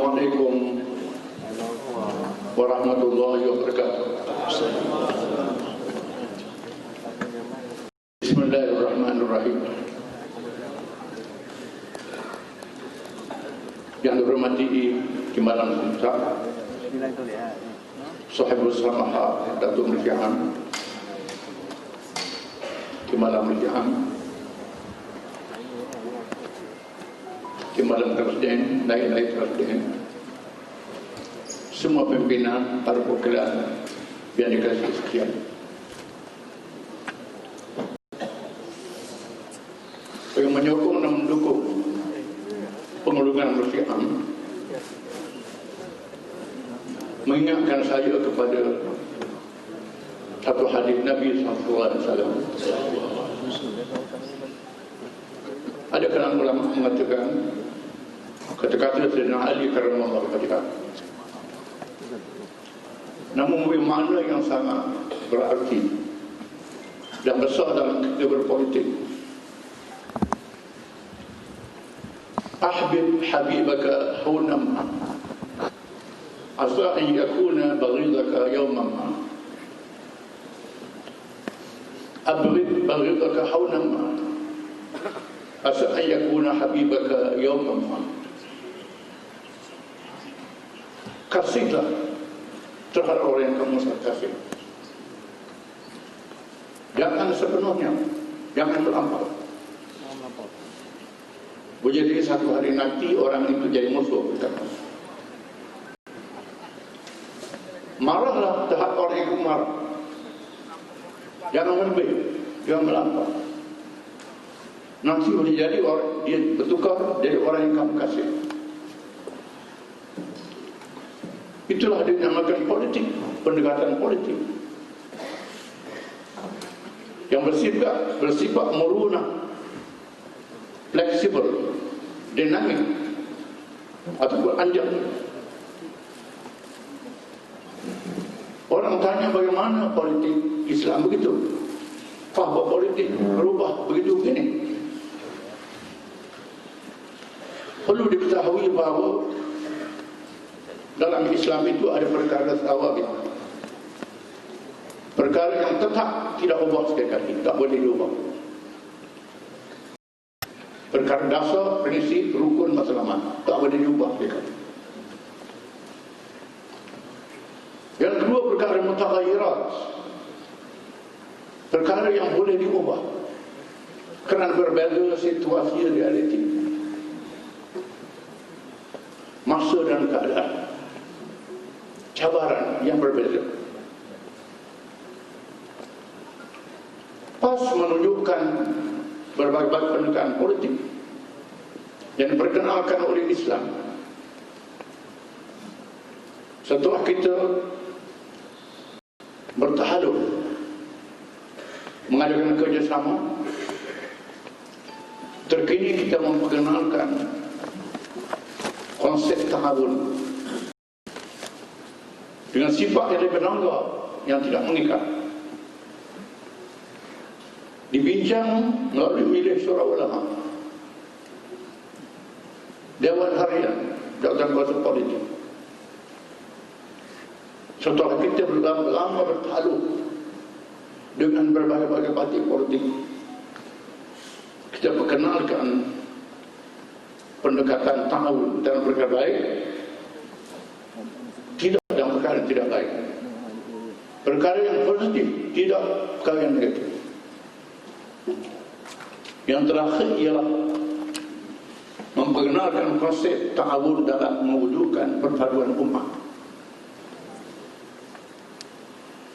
Assalamualaikum warahmatullahi wabarakatuh. Bismillahirrahmanirrahim. Yang dihormati di malam puncak Sahibul Samaha Datuk Nurjaham, di malam Nurjaham, di malam Presiden, naik Presiden, semua pimpinan, para perwakilan yang dikasih sekian. Yang menyokong dan mendukung pengulangan Nurjaham mengingatkan saya kepada satu hadis Nabi SAW. Ada kalangan ulama mengatakan kata-kata Sayyidina Ali karramallahu wajhah, namun memiliki makna yang sangat berarti dan besar dalam kita berpolitik. Ahbib habibaka hunam asa an yakuna baghidaka yawman ma, abghid baghidaka hunam ma asa an yakuna habibaka yawman ma. Kasihlah terhadap orang yang kamu kasih, jangan sepenuhnya, jangan terlampau. Boleh jadi satu hari nanti orang itu jadi musuh kita. Marahlah terhadap orang yang marah, jangan lebih, jangan melampau. Nanti boleh jadi orang dia bertukar jadi orang yang kamu kasih. Itulah dinamakan politik, pendekatan politik yang bersifat muruna, fleksibel, dinamik ataupun anjak. Orang tanya bagaimana politik Islam begitu, bahwa politik berubah begitu begini. Perlu diketahui bahawa dalam Islam itu ada perkara sawabit, perkara yang tetap tidak ubah sekali, tak boleh diubah. Perkara dasar, prinsip, rukun, matlamat, tak boleh diubah sekali. Yang kedua, perkara mutaghayyirat, perkara yang boleh diubah kerana berbeza situasi realiti, masa dan keadaan, cabaran yang berbeza. PAS menunjukkan berbagai pendekatan politik yang diperkenalkan oleh Islam. Setelah kita bertahaluf, mengadakan kerjasama, terkini kita memperkenalkan konsep tahawun dengan sifat yang lebih longgar, yang tidak mengikat, dibincang melalui Majlis Syura Ulama, Dewan Harian, dan kuasa politik. Setelah kita lama bertakluk dengan berbagai-bagai parti politik, kita perkenalkan pendekatan tahawun dan perkara baik, tidak dan perkara yang tidak baik, perkara yang positif, tidak perkara yang negatif. Yang terakhir ialah memperkenalkan konsep ta'awun dalam mewujudkan perpaduan umat,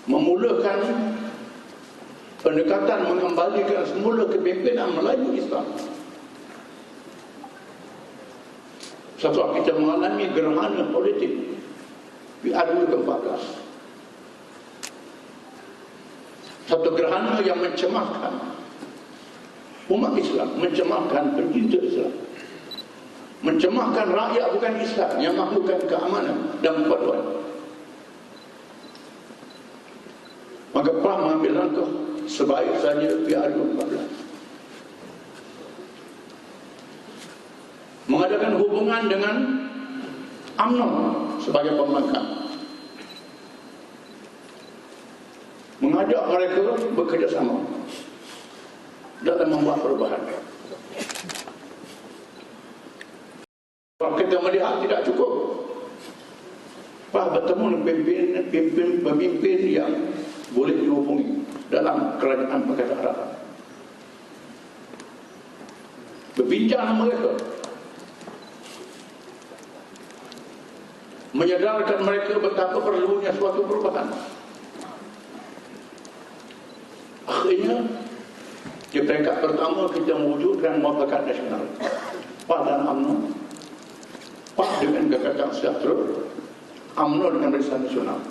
memulakan pendekatan mengembalikan semula kepimpinan Melayu Islam. Setelah kita mengalami gerhana politik PRU ke-14, satu gerhana yang mencemarkan umat Islam, mencemarkan pencinta Islam, mencemarkan rakyat bukan Islam yang mahlukkan keamanan dan persatuan. Maka PAS mengambil langkah sebaik saja PRU 14, mengadakan hubungan dengan UMNO sebagai pembangkang, mengajak mereka bekerjasama dalam membuat perubahan. Kalau kita melihat tidak cukup bertemu dengan pemimpin yang boleh dihubungi dalam kerajaan Pakatan Arab, berbincang dengan mereka, menyadarkan mereka betapa perlunya suatu perubahan. Akhirnya di peringkat pertama kita mewujudkan Muafakat Nasional, PAH dan UMNO, PAH dengan Pakatan Sejahtera, UMNO dengan Barisan Nasional.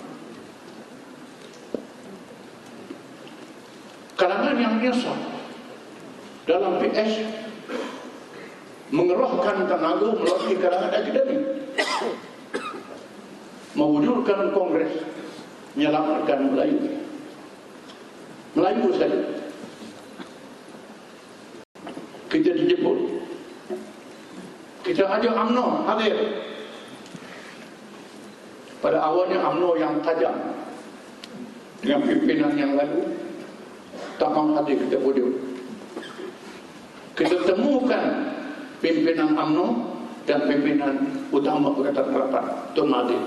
Kalangan yang menyesal dalam PS mengerahkan tenaga melalui kalangan akademik, mewujudkan Kongres menyelamatkan Melayu. Melayu saja kita dijemput, kita ajak UMNO hadir. Pada awalnya UMNO yang tajam dengan pimpinan yang lalu tak mahu hadir kita podium. Kita temukan pimpinan UMNO dan pimpinan utama Pakatan Harapan, Tun Mahathir,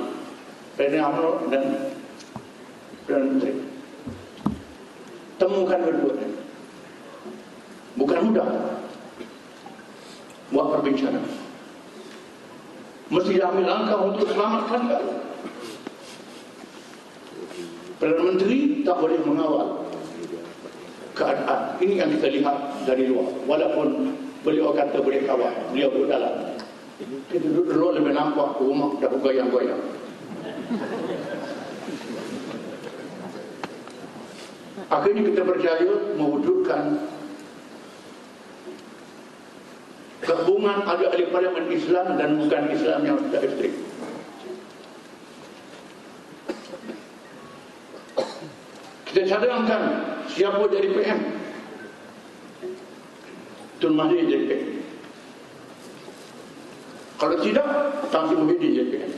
pimpinan UMNO dan Perdana Menteri. Temukan berdua-duanya. Bukan mudah buat perbincangan. Mesti ambil langkah untuk selamatkan Galuh. Perdana Menteri tak boleh mengawal keadaan. Ini yang kita lihat dari luar. Walaupun beliau kata boleh kawal, beliau duduk dalam. Kita duduk luar lebih nampak rumah dah bergoyang-goyang. Akhirnya kita berjaya mewujudkan gabungan ahli-ahli parlimen Islam dan bukan Islam yang tidak ekstrim. Kita cadangkan siapa jadi PM. Tun Mahathir jadi PM. Kalau tidak, Tan Sri Muhyiddin jadi PM.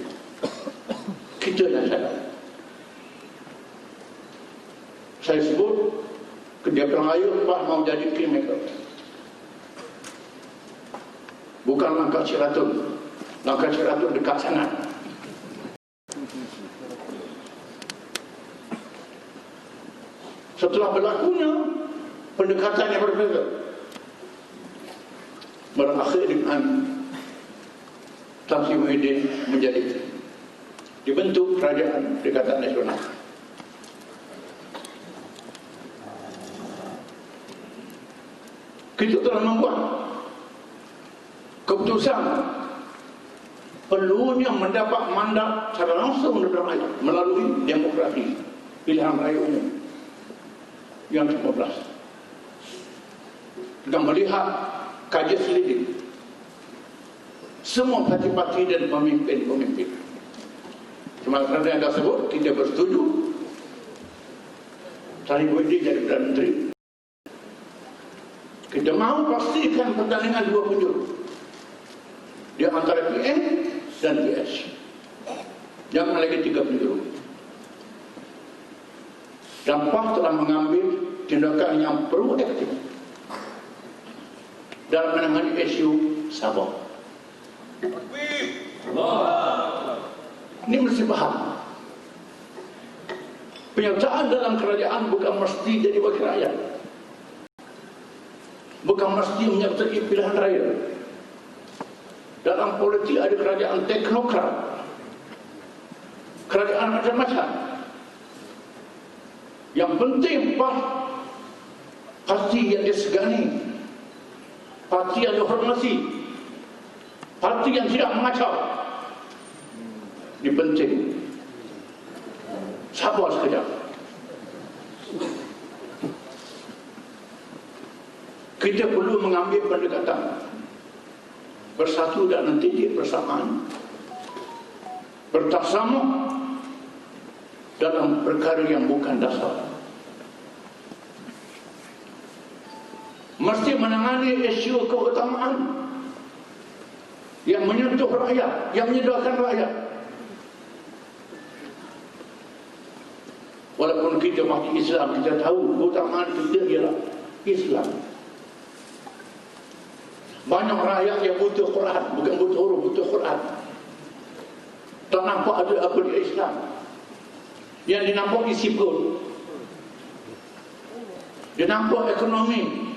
Kita dah cadang. Saya sebut dia Perangaya PAH mau jadi kingmaker. Bukan langkah Ciratun. Langkah Ciratun dekat sangat. Setelah berlakunya pendekatan yang berbeza, berakhir dengan Tan Sri Muhyiddin menjadi dibentuk Kerajaan Perikatan Nasional. Kita telah membuat keputusan perlunya mendapat mandat secara langsung dari rakyat melalui demokrasi pilihan raya umum yang ke-15. Dengan melihat kajian selidik semua parti-parti dan pemimpin-pemimpin, cuma kerana yang tersebut kita bersetuju Tan Sri Muhyiddin jadi Perdana Menteri. Kita mahu pastikan pertandingan dua penjuru di antara PM dan PS. Jangan lagi tiga penjuru. Dan PAH telah mengambil tindakan yang proaktif dalam menangani isu Sabah. Ini mesti paham. Penyertaan dalam kerajaan bukan mesti jadi wakil rakyat. Bukan mesti menyertai pilihan raya. Dalam politik ada kerajaan teknokrat, kerajaan macam-macam. Yang penting PAH parti yang disegani, parti yang dihormati, parti yang tidak mengacau. Ini penting. Sabar sekejap. Kita perlu mengambil pendekatan bersatu dan nanti bersamaan, bertaksama dalam perkara yang bukan dasar. Mesti menangani isu keutamaan yang menyentuh rakyat, yang menyedarkan rakyat. Walaupun kita masih Islam, kita tahu keutamaan kita ialah Islam. Banyak rakyat yang butuh Quran, bukan butuh huruf, butuh Quran. Tak nampak ada apa di Islam. Yang dinampak di sipul. Dia nampak ekonomi.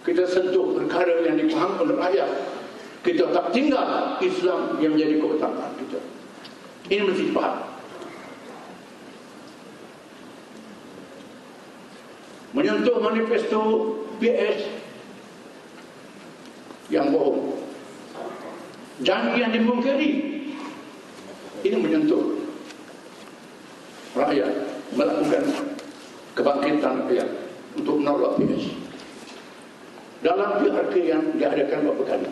Kita sentuh perkara yang dipahami oleh rakyat. Kita tak tinggal Islam yang menjadi keutamaan kita. Ini mesti dipaham. Menyentuh manifesto PS yang bohong, janji yang dimungkiri, ini menyentuh rakyat, melakukan kebangkitan rakyat untuk menolak PS. Dalam PRK yang diadakan beberapa kali,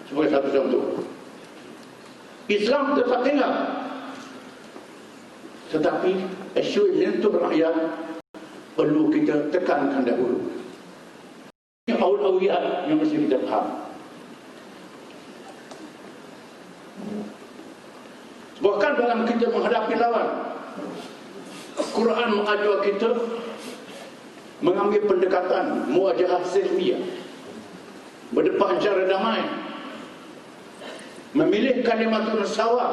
sebagai satu contoh, Islam tetap tinggal, tetapi isu yang menyentuh rakyat perlu kita tekankan dahulu. Ini awal-awal yang mesti kita faham. Bahkan dalam kita menghadapi lawan, Quran mengajar kita mengambil pendekatan muwajahah silmiyah, berdepan secara damai, memilih kalimatun sawa,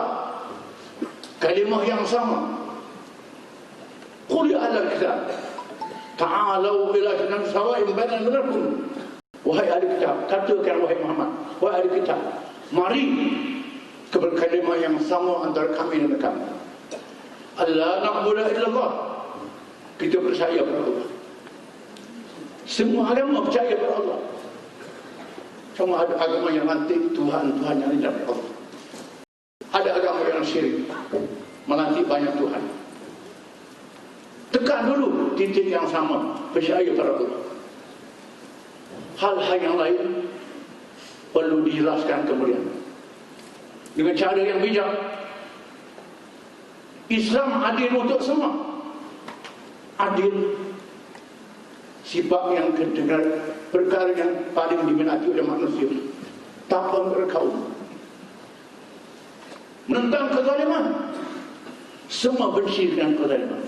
kalimah yang sama. Qul ya ahlal kitab ta'alau ila jalan sawa'in bainana wa bainakum. Wahai ahli kitab, katakan wahai Muhammad, wahai ahli kitab, mari kepada kalimah yang sama antara kami dan kamu. Allah na'budu illallah. Kita percaya kepada Allah. Semua agama percaya kepada Allah. Cuma ada agama yang lantik Tuhan-Tuhan yang tidak Allah. Ada agama yang syirik, melantik banyak Tuhan. Tekan dulu titik yang sama, percaya pada Allah. Hal-hal yang lain perlu dijelaskan kemudian dengan cara yang bijak. Islam adil untuk semua. Adil, sifat yang kedengar, perkara yang paling diminati oleh manusia, tanpa berkaum. Menentang kezaliman, semua benci dengan kezaliman.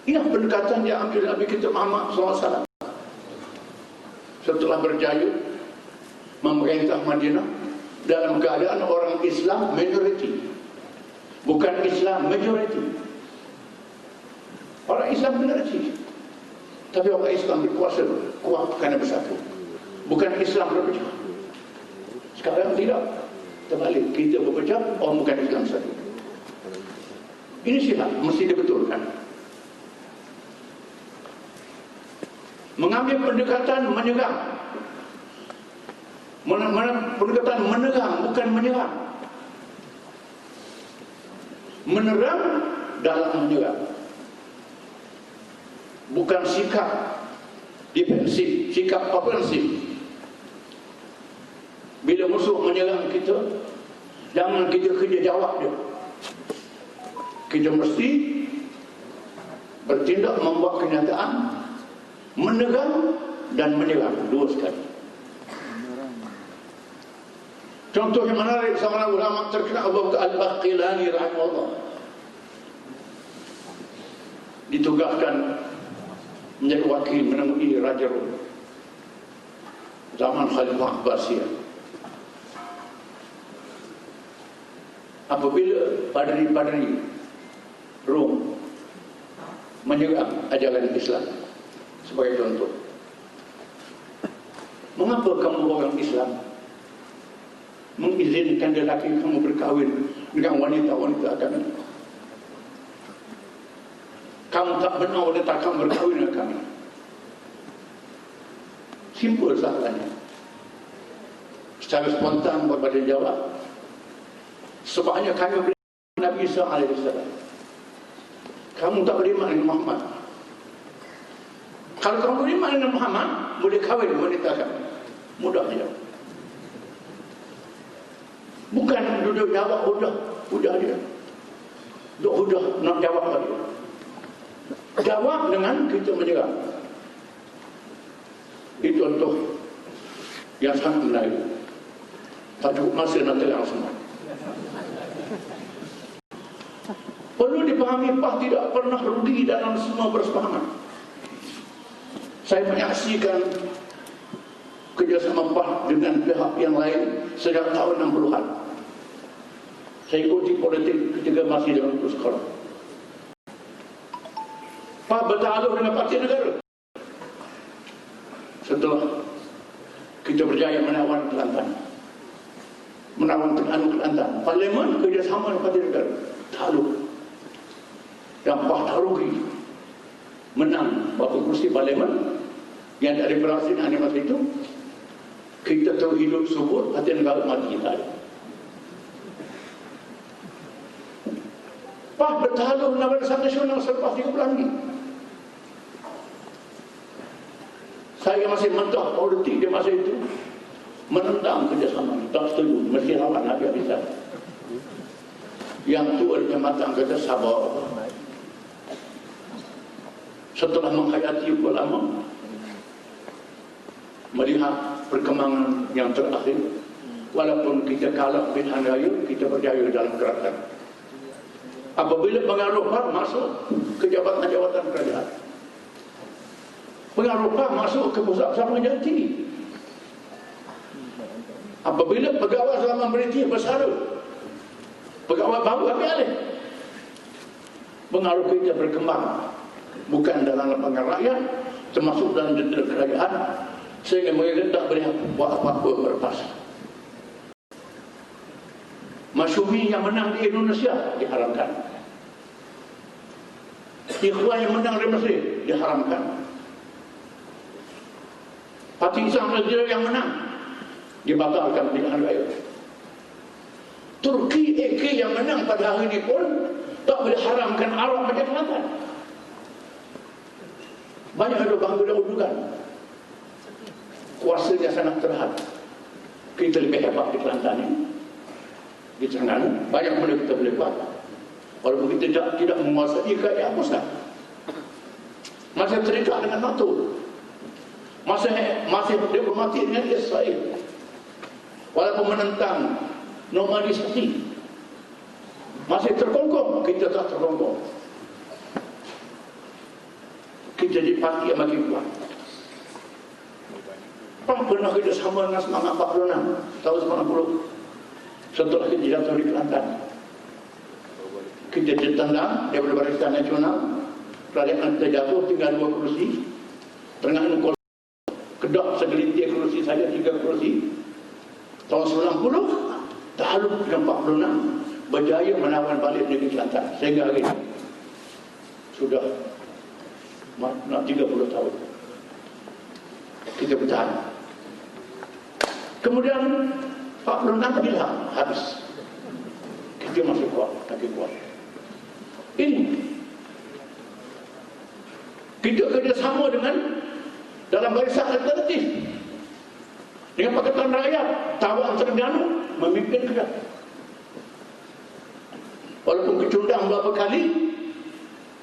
Ini pendekatan yang ambil Nabi kita Muhammad SAW setelah berjaya memerintah Madinah dalam keadaan orang Islam majoriti, bukan Islam majoriti. Orang Islam majoriti, tapi orang Islam berkuasa, kuat kerana bersatu, bukan Islam berpecah. Sekarang tidak, terbalik, kita berpecah, orang bukan Islam satu. Ini silap, mesti dibetulkan. Mengambil pendekatan menyerang, pendekatan menerang, bukan menyerang. Menerang dalam menyerang, bukan sikap defensif, sikap ofensif. Bila musuh menyerang kita, jangan kita kerja jawab dia. Kita mesti bertindak, membuat kenyataan, menerang dan menyerang, dua sekali. Contoh yang menarik sama ulama terkenal Abu Bakar Al-Baqillani rahimahullah, ditugaskan menjadi wakil menemui Raja Rom zaman Khalifah Abbasiyah. Apabila padri-padri Rom menyerang ajaran Islam, sebagai contoh, mengapa kamu orang Islam mengizinkan lelaki kamu berkahwin dengan wanita-wanita agama? Kamu tak benar wanita kamu berkahwin dengan kami. Simpul soalannya. Secara spontan berbada jawab, sebabnya kami beriman Nabi Isa AS. Kamu tak beriman dengan Muhammad. Kalau kamu beriman dengan Muhammad, boleh kahwin wanita kamu. Mudah saja. Bukan duduk jawab udah dia. Udah nak jawab lagi. Jawab dengan kita menyerang. Itu contoh yang sangat Melayu. Tak cukup masa nak terang semua. Perlu dipahami, PAH tidak pernah rugi dalam semua persefahaman. Saya menyaksikan kerjasama PAH dengan pihak yang lain sejak tahun 60-an. Saya ikuti politik ketika masih dalam sekolah. PAH bertakluk dengan Parti Negara. Setelah kita berjaya menawan Kelantan, menawan Terengganu Kelantan, Parlimen kerjasama dengan Parti Negara, takluk. Dan PAH tak rugi, menang beberapa kursi Parlimen yang dari berhasil hanya masa itu. Kita tahu hidup subur, Parti Negara mati tadi. PAH bertakluk dengan Barisan Nasional selepas 3 bulan lagi. Saya masih mentah politik di masa itu, menentang kerjasama, tak setuju, mesti lawan habis-habisan. Yang tua dan matang kata sabar. Setelah menghayati ulama, melihat perkembangan yang terakhir, walaupun kita kalah pilihan raya, kita berjaya dalam gerakan. Apabila pengaruh PAH masuk ke jabatan-jabatan kerajaan, pengaruh PAH masuk ke pusat-pusat pengajian tinggi. Apabila pegawai selama British bersara, pegawai baru ambil alih, pengaruh kita berkembang. Bukan dalam lapangan rakyat, termasuk dalam jendela kerajaan, sehingga mereka tak boleh buat apa-apa berlepas. Masyumi yang menang di Indonesia diharamkan. Ikhwan yang menang di Mesir diharamkan. Parti Islam Negara yang menang dibatalkan pilihan raya. Turki AK yang menang pada hari ini pun tak boleh haramkan Arab macam Kelantan. Banyak ada bangga dan udukan. Kuasanya sangat terhad. Kita lebih hebat di Kelantan ini. Di Terengganu, banyak benda kita boleh buat. Walaupun kita tidak menguasai kerajaan pusat. Masih terikat dengan NATO. Masih diplomatik dengan Israel. Walaupun menentang normalisasi. Masih terkongkong, kita tak terkongkong. Kita jadi parti yang makin kuat. PAH pernah kerjasama dengan Semangat 46 tahun 90. Setelah kita jatuh di Kelantan, kita ditendang daripada Barisan Nasional. Kerajaan kita jatuh, tinggal 2 kursi. Terengganu kedok segelintir kursi saja, 3 kursi. Tahun 90 takluk dengan 46, berjaya menawan balik negeri Kelantan. Sehingga hari ini sudah nak 30 tahun kita bertahan. Kemudian 46 hilang, habis. Kita masih kuat, lagi kuat. Ini kita kerjasama dengan dalam barisan alternatif dengan Pakatan Rakyat. Tawan Terengganu memimpin kerja. Walaupun kecundang beberapa kali,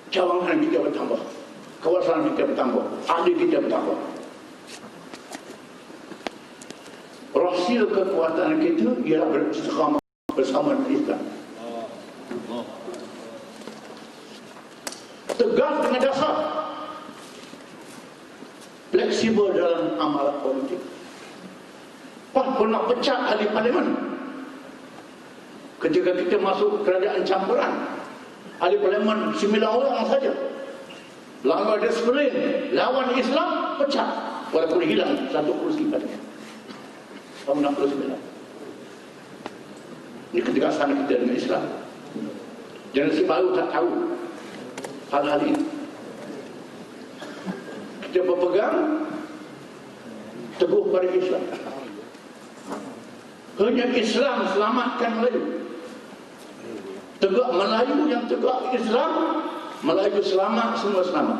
cawangan kita bertambah, kawasan kita bertambah, ahli kita bertambah. Rahsia kekuatan kita ialah beristiqamah bersama Islam. Tegas dengan dasar, fleksibel dalam amalan politik. PAH pernah pecat ahli parlimen ketika kita masuk kerajaan campuran. Ahli parlimen 9 orang saja. Langgar disiplin lawan Islam, pecat, walaupun hilang 1 kursi padanya. Tahun 69. Ini ketegasan kita dengan Islam. Generasi baru tak tahu hal-hal ini. Kita berpegang teguh pada Islam. Hanya Islam selamatkan Melayu. Tegak Melayu yang tegak Islam, Melayu selamat, semua selamat.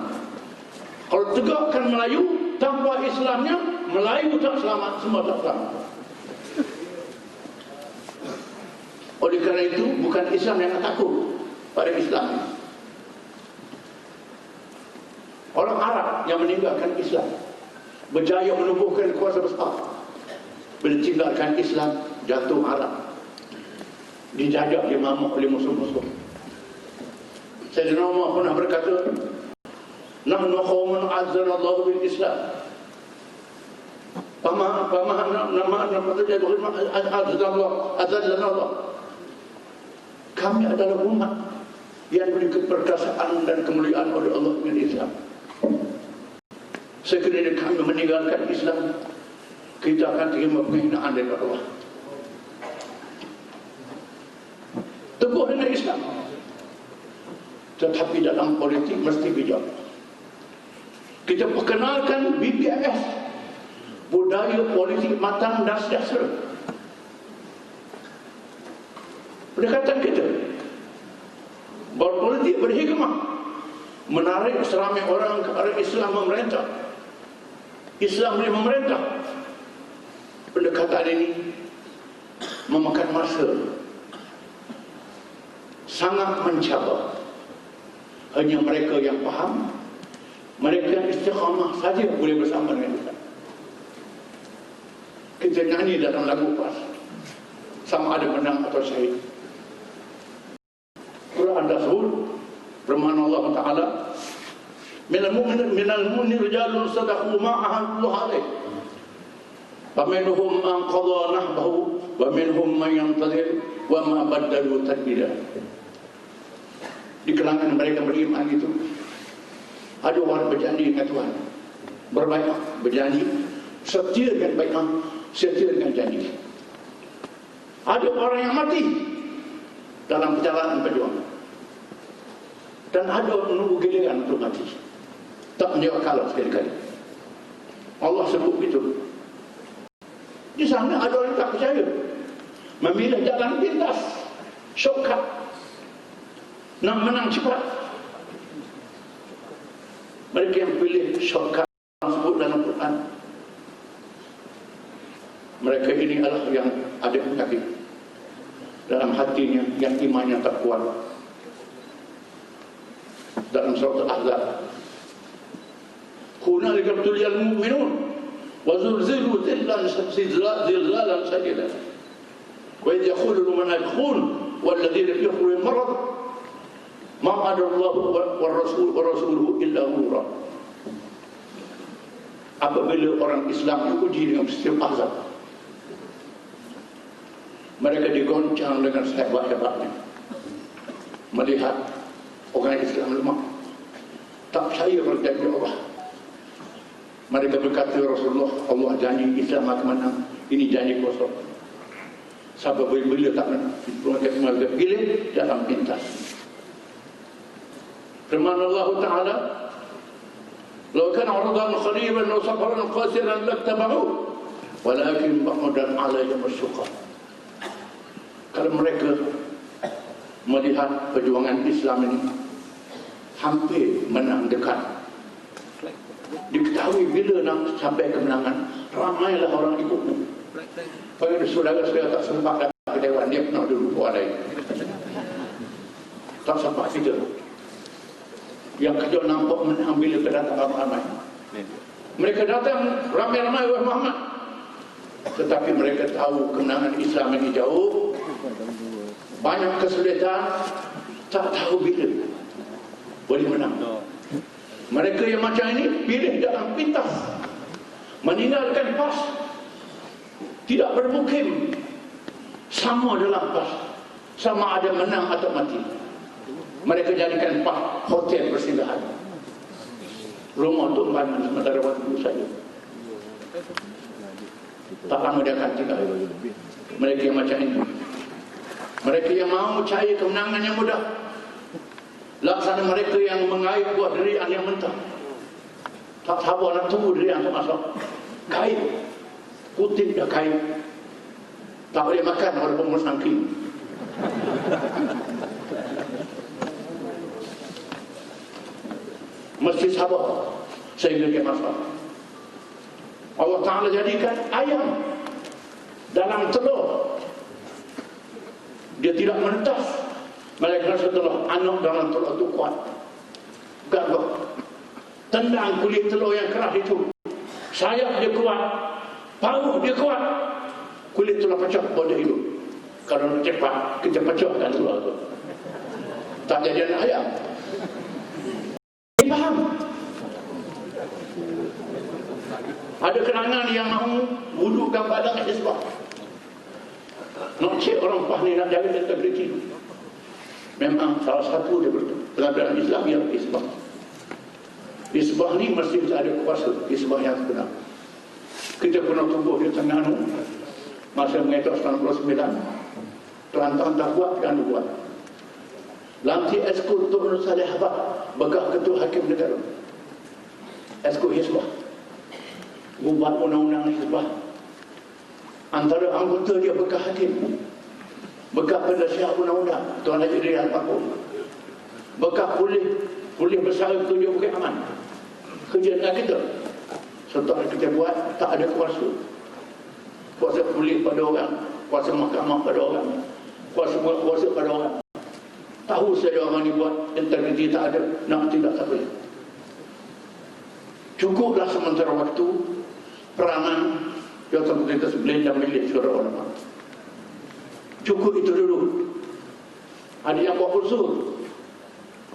Kalau tegakkan Melayu tanpa Islamnya, Melayu tak selamat, semua tak selamat. Oleh kerana itu, bukan Islam yang takut pada Islam. Orang Arab yang meninggalkan Islam berjaya menubuhkan kuasa besar Bila tinggalkan Islam, jatuh Arab, dijajah, dimamuk oleh musuh-musuh. Sayyidina Umar pernah berkata, nahnu qaumun azzanallahu bil Islam. Kami adalah umat yang diberi keperkasaan dan kemuliaan oleh Allah dengan Islam. Sekiranya kami meninggalkan Islam, kita akan terima penghinaan dari Allah. Teguh dengan Islam, tetapi dalam politik mesti bijak. Kita perkenalkan BPS, budaya politik matang dan sejahtera. Pendekatan kita berpolitik berhikmah, menarik seramai orang ke arah Islam memerintah. Islam boleh memerintah. Pendekatan ini memakan masa, sangat mencabar. Hanya mereka yang faham, mereka yang istiqamah saja boleh bersama dengan kita. Kita nyanyi dalam lagu PAS, sama ada menang atau syahid. Quran dah sebut, firman Allah Ta'ala, minal mu'minin rijalun sadaqu ma ahadullah alaih, wa minhum man qadha nahbahu wa minhum man yantazir wa ma baddalu tabdila. Di kalangan mereka beriman itu ada orang berjanji dengan Tuhan, berbaikat, berjanji, setia dengan baikat, setia dengan janji. Ada orang yang mati dalam perjalanan perjuangan, dan ada menunggu giliran untuk mati, tak menjawab kalah sekali-kali. Allah sebut begitu. Di sana ada orang tak percaya, memilih jalan pintas, shortcut, nak menang cepat. Mereka yang pilih shortcut sebut dalam Quran, mereka ini adalah yang ada penyakit dalam hatinya, yang imannya tak kuat. Dalam surah Al-Ahzab, hunalika ibtuliyal mu'minun wa zulzilu zilzalan shadida wa idh yaqulu al-munafiqun wal ladzina fi qulubihim marad ma wa'ada Allahu wa rasuluhu illa ghurura. Apabila orang Islam diuji dengan peristiwa azab, mereka digoncang dengan sehebat-hebatnya, melihat orang Islam lemah, tak percaya pada janji Allah. Mereka berkata, Rasulullah, Allah janji Islam akan menang, ini janji kosong. Sahabat bila tak menang, mereka pilih dalam pintas. Firman Allah Ta'ala, "Law kana 'aradan qariban wa safaran qasiran lattaba'u, walakin ba'udat 'alaihim asy-syuqqa." Kalau mereka melihat perjuangan Islam ini hampir menang dekat, diketahui bila nak sampai kemenangan, ramailah orang ikutnya. Bagi saudara-saudara tak sempat datang ke dewan, dia pernah dulu buat lain, tak sempat kita. Yang kerja nampak menang bila kedatangan ramai. Mereka datang ramai-ramai oleh Muhammad, tetapi mereka tahu kemenangan Islam ini jauh, banyak kesulitan, tak tahu bila boleh menang. Mereka yang macam ini pilih dalam pintas, meninggalkan PAS, tidak bermukim, sama dalam PAS, sama ada menang atau mati. Mereka jadikan PAS hotel persinggahan, rumah tumpangan sementara waktu saja. Tak lama dia akan tinggal. Mereka yang macam ini, mereka yang mahu cari kemenangan yang mudah, laksana mereka yang mengait buat derian yang mentah, tak sabar nak tunggu derian tu masuk, kait, kutip dah kait, tak boleh makan walaupun bersangking. Mesti sabar sehingga dia masuk. Allah Ta'ala jadikan ayam dalam telur, dia tidak menetas, melainkan setelah anak dalam telur itu kuat, gagah, tendang kulit telur yang keras itu, sayap dia kuat, paruh dia kuat, kulit telah pecah pada hidup. Kalau nak cepat, kita pecahkan tulang tu. Tak jadi anak ayam. Dia faham. Ada kenangan yang mahu wudukkan badan Hizbah. Nak cek orang PAH ni nak jaga integriti. Memang salah satu dia pelajaran Islam yang Hizbah. Hizbah ni mesti ada kuasa, Hizbah yang sebenar. Kita pernah tumbuh di tengah masa mengetok 99. Kelantan tak buat, kan buat. Lanti Esko Tun Nur Saleh Habak, bekas Ketua Hakim Negara. Esko Hizbah. Buat undang-undang Hizbah. Antara anggota dia bekas hakim, bekas penasihat undang-undang Tuan Haji Riyad Pakul, bekas polis besar Ketua Bukit Aman. Kerja dengan kita. Setelah kita buat, tak ada kuasa. Kuasa polis pada orang, kuasa mahkamah pada orang, kuasa pada orang. Tahu saya orang ni buat, integriti tak ada, nak tidak tak boleh. Cukuplah sementara waktu peranan Jawatan Pemerintah Sebelin dan Milik Syurah Ulama. Cukup itu dulu. Ada yang buat usul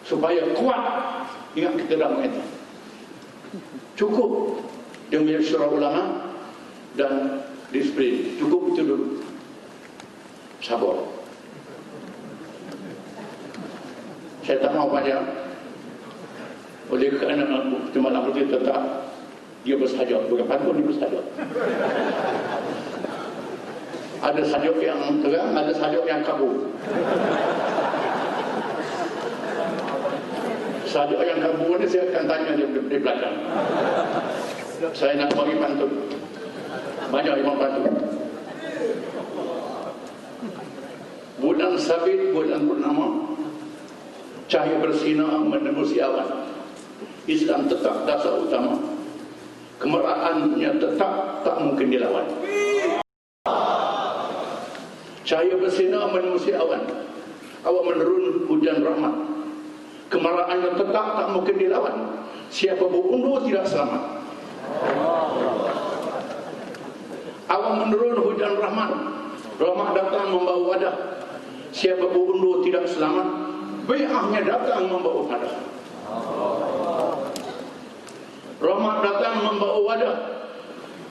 supaya kuat. Ingat kita dah mengatakan cukup dia Milik Syurah Ulama dan disiplin. Cukup itu dulu. Sabar. Saya tak mahu banyak. Oleh kerana Jemaah Putih tetap dia bersahaja, bukan pantun, dia bersahaja. Ada sahaja yang terang, ada sahaja yang kabur. Sahaja yang kabur ni saya akan tanya dia di belakang. Saya nak bagi pantun. Banyak imam pantun. Bulan sabit, bulan purnama, cahaya bersinar menembusi awan. Islam tetap dasar utama. Kemeraannya tetap tak mungkin dilawan. Cahaya bersinar menembusi awan, awan menurun hujan rahmat. Kemeraannya tetap tak mungkin dilawan. Siapa berundur tidak selamat. Awan menurun hujan rahmat, rahmat datang membawa wadah. Siapa berundur tidak selamat. Bai'ahnya datang membawa wadah. Rahmat datang membawa wadah.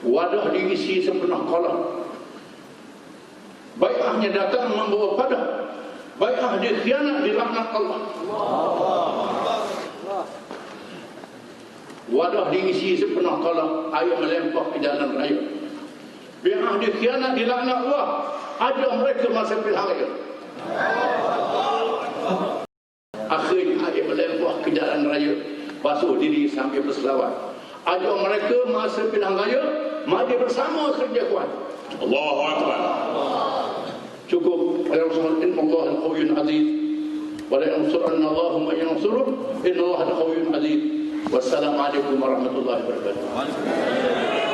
Wadah diisi sepenuh kolam. Bai'ahnya datang membawa wadah. Bai'ah dikhianat dilaknat Allah. Wadah diisi sepenuh kolam, air melempah ke jalan raya. Bai'ah dikhianat dilaknat Allah. Ada mereka masa pilihan raya. Akhirnya air melempah ke jalan raya, basuh diri sambil berselawat. Ajak mereka masa pilihan raya, mari bersama kerja kuat. Allahu Akbar. Cukup. Inna Allah al-Qawiyyun Aziz. Wa la yansuranna Allahu man yansuruh. Inna Allah al-Qawiyyun Aziz. Wassalamualaikum warahmatullahi wabarakatuh.